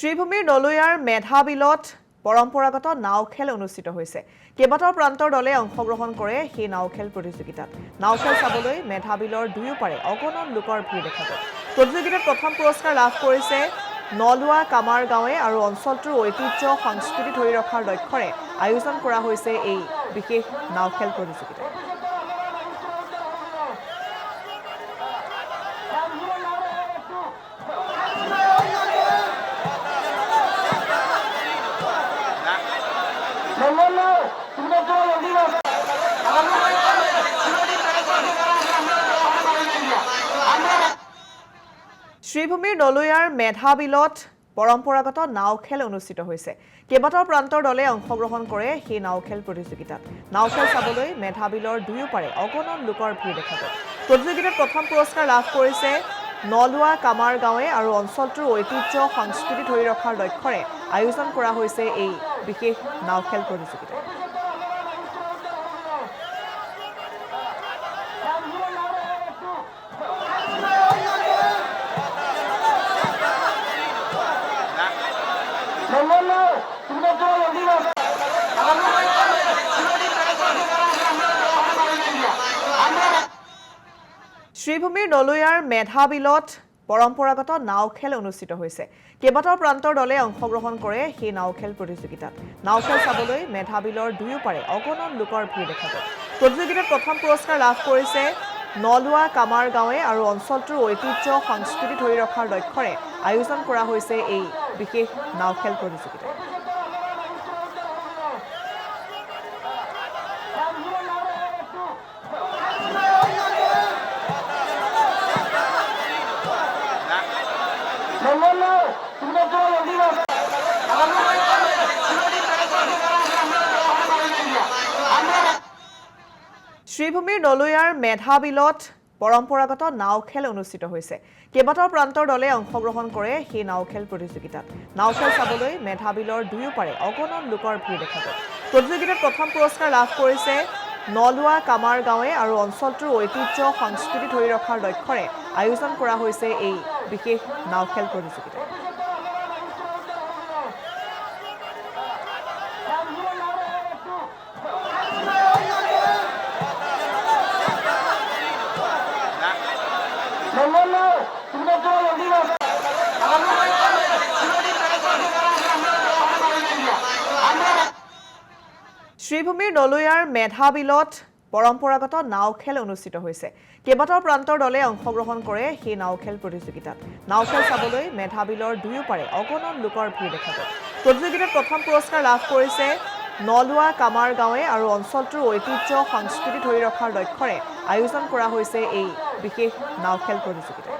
শ্ৰীভূমিৰ নলৈয়াৰ মেধাবিলত পৰম্পৰাগত নাও খেল অনুষ্ঠিত হৈছে। কেইবাটাও প্ৰান্তৰ দলে অংশগ্ৰহণ কৰে সেই নাও খেল প্ৰতিযোগিতাত। নাও খেল চাবলৈ মেধাবিলৰ দুয়োপাৰে অগণন লোকৰ ভিৰ দেখা গ'ল। প্ৰতিযোগিতাত প্ৰথম পুৰস্কাৰ লাভ কৰিছে নলুৱা কামাৰ গাঁৱে আৰু অঞ্চলটোৰ ঐতিহ্য সংস্কৃতি ধৰি ৰখাৰ লক্ষ্যৰে আয়োজন কৰা হৈছে এই বিশেষ নাও খেল প্ৰতিযোগিতা। শ্ৰীভূমিৰ নলৈয়াৰ মেধাবিলত পৰম্পৰাগত নাও খেল অনুষ্ঠিত হৈছে। কেইবাটাও প্ৰান্তৰ দলে অংশগ্ৰহণ কৰে সেই নাও খেল প্ৰতিযোগিতাত। নাও খেল চাবলৈ মেধাবিলৰ দুয়োপাৰে অগণন লোকৰ ভিৰ দেখা গ'ল। প্ৰতিযোগিতাত প্ৰথম পুৰস্কাৰ লাভ কৰিছে নলুৱা কামাৰ গাঁৱে আৰু অঞ্চলটোৰ ঐতিহ্য সংস্কৃতি ধৰি ৰখাৰ লক্ষ্যৰে আয়োজন কৰা হৈছে এই বিশেষ নাও খেল প্ৰতিযোগিতা। শ্ৰীভূমিৰ নলৈয়াৰ মেধাবিলত পৰম্পৰাগত নাও খেল অনুষ্ঠিত হৈছে। কেইবাটাও প্ৰান্তৰ দলে অংশগ্ৰহণ কৰে সেই নাও খেল প্ৰতিযোগিতাত। নাও খেল চাবলৈ মেধাবিলৰ দুয়োপাৰে অগণন লোকৰ ভিৰ দেখা গ'ল। প্ৰতিযোগিতাত প্ৰথম পুৰস্কাৰ লাভ কৰিছে নলুৱা কামাৰ গাঁৱে আৰু অঞ্চলটোৰ ঐতিহ্য সংস্কৃতি ধৰি ৰখাৰ লক্ষ্যৰে আয়োজন কৰা হৈছে এই বিশেষ নাও খেল প্ৰতিযোগিতা। শ্ৰীভূমিৰ নলৈয়াৰ মেধাবিলত পৰম্পৰাগত নাও খেল অনুষ্ঠিত হৈছে। কেইবাটাও প্ৰান্তৰ দলে অংশগ্ৰহণ কৰে সেই নাও খেল প্ৰতিযোগিতাত। নাও খেল চাবলৈ মেধাবিলৰ দুয়োপাৰে অগণন লোকৰ ভিৰ দেখা গ'ল। প্ৰতিযোগিতাত প্ৰথম পুৰস্কাৰ লাভ কৰিছে নলুৱা কামাৰ গাঁৱে আৰু অঞ্চলটোৰ ঐতিহ্য সংস্কৃতি ধৰি ৰখাৰ লক্ষ্যৰে আয়োজন কৰা হৈছে এই বিশেষ নাও খেল প্ৰতিযোগিতা। শ্ৰীভূমিৰ নলৈয়াৰ মেধাবিলত পৰম্পৰাগত নাও খেল অনুষ্ঠিত হৈছে। কেইবাটাও প্ৰান্তৰ দলে অংশগ্ৰহণ কৰে সেই নাও খেল প্ৰতিযোগিতাত। নাও খেল চাবলৈ মেধাবিলৰ দুয়োপাৰে অগণন লোকৰ ভিৰ দেখা গ'ল। প্ৰতিযোগিতাত প্ৰথম পুৰস্কাৰ লাভ কৰিছে নলুৱা কামাৰ গাঁৱে আৰু অঞ্চলটোৰ ঐতিহ্য সংস্কৃতি ধৰি ৰখাৰ লক্ষ্যৰে আয়োজন কৰা হৈছে এই বিশেষ নাও খেল প্ৰতিযোগিতা।